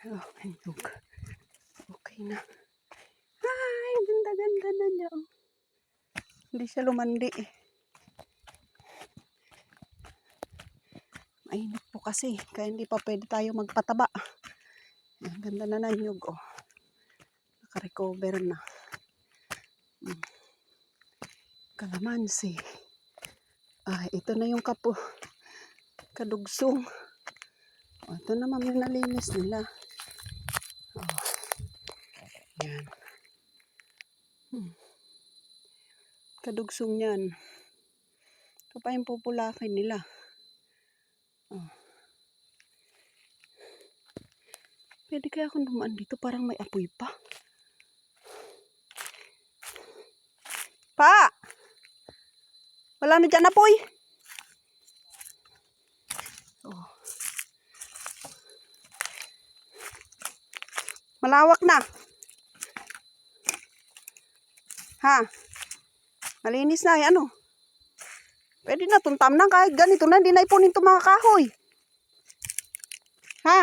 Oh, ayog. Okay na. Ay, ganda-ganda na niya. Hindi siya lumandi eh. Mainit po kasi, kaya hindi pa pwede tayo magpataba. Ang ganda na ng nyug, oh. Naka-recover na. Kalamansi. Ay, ito na yung kadugsong. Oh, ito naman yung nalinis nila. Oh. Yan. Kadugsong yan. Ito pa yung pupulakin nila. Oh. Pwede kaya akong dumaan dito, parang may apoy pa. Pa! Wala na dyan apoy. Oh. Malawak na. Ha? Malinis na. Ano? Pwede na. Tuntam na. Kahit ganito na. Hindi na ipunin itong mga kahoy. Ha?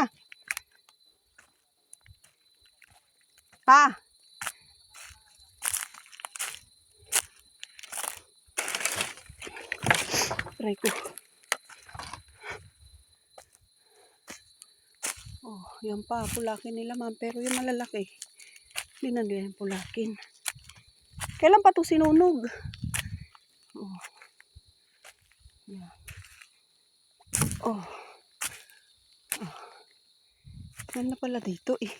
Ha? Try ko. Oh, yan pa. Pulakin nila, ma'am. Pero yung malalaki, hindi na nila pulakin. Kailan pa ito sinunog? Oh. Yan. Oh. Oh. Yan na pala dito eh.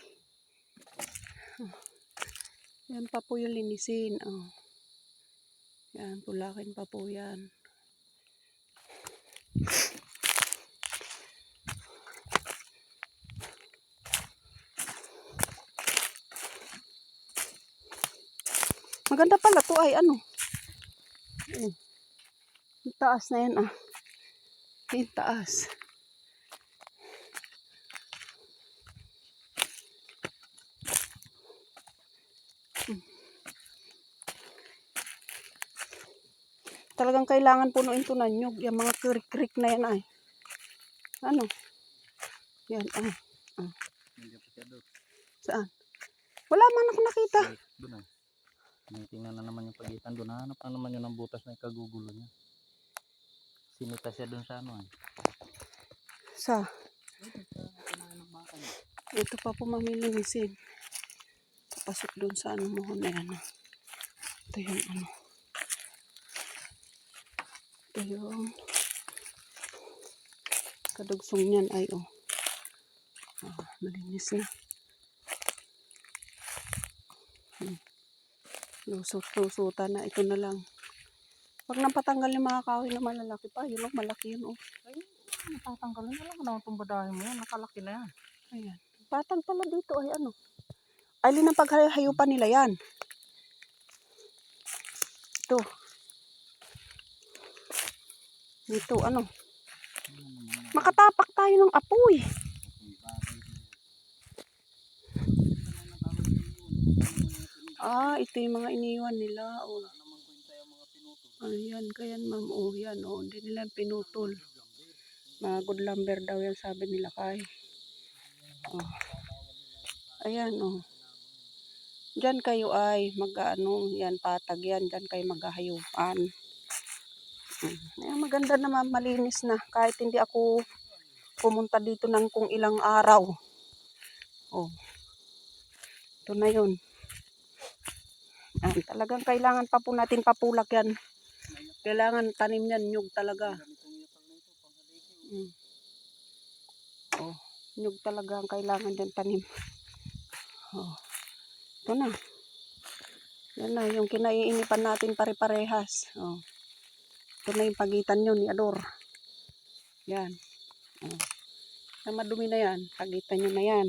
Oh. Yan pa po yung linisin. Oh. Yan, pulakin pa po yan. Maganda pala to ay ano. Yung taas na yan ah. Yung taas. Talagang kailangan punuin to ng nyug. Yung mga krik-krik na yan ay. Ano? Yan ah. Ah. Saan? Wala man ako nakita. Doon ay. Tingnan na naman yung pagitan doon. Hanap na naman yun ang butas na ikagugulo niya. Sinita siya doon sa ano ay. Sa? Ito pa po mamilinisin. Pasok doon sa ano mo na yan. Ito yung ano. Ito yung kadugsong niyan ay oh. Oh, malinis na. Lusot-lusutan na. Ito na lang. Pag napatanggal yung mga kahoy na malalaki pa, yun lang malaki yun oh. Ay, natatanggalin na lang. Ano ang tumbadahin mo yan? Nakalaki na yan. Ayan. Patag pala dito ay ano. Ay, linang paghayupan nila yan. Ito. Dito ano. Makatapak tayo ng apoy. Ah, ito yung mga iniwan nila. Oh. Ayan, kaya ma'am. Oh, yan. Oh, hindi nila pinutol. Mga good lumber daw yan sabi nila kay. Oh. Ayan, oh. Diyan kayo ay mag-ano, yan patag yan. Diyan kayo maghahayupan. Ayan, maganda naman, malinis na. Kahit hindi ako pumunta dito ng kung ilang araw. Oh. Ito na yun. Ayan, talagang kailangan pa po natin papulak yan. Kailangan tanim yan, nyug talaga. Oh, nyug talaga ang kailangan dyan tanim. Oh. Ito na. Yan na, yung kinaiinipan natin pare-parehas. Oh. Ito na yung pagitan nyo ni Ador. Yan. Oh. Na madumi na yan, pagitan nyo na yan.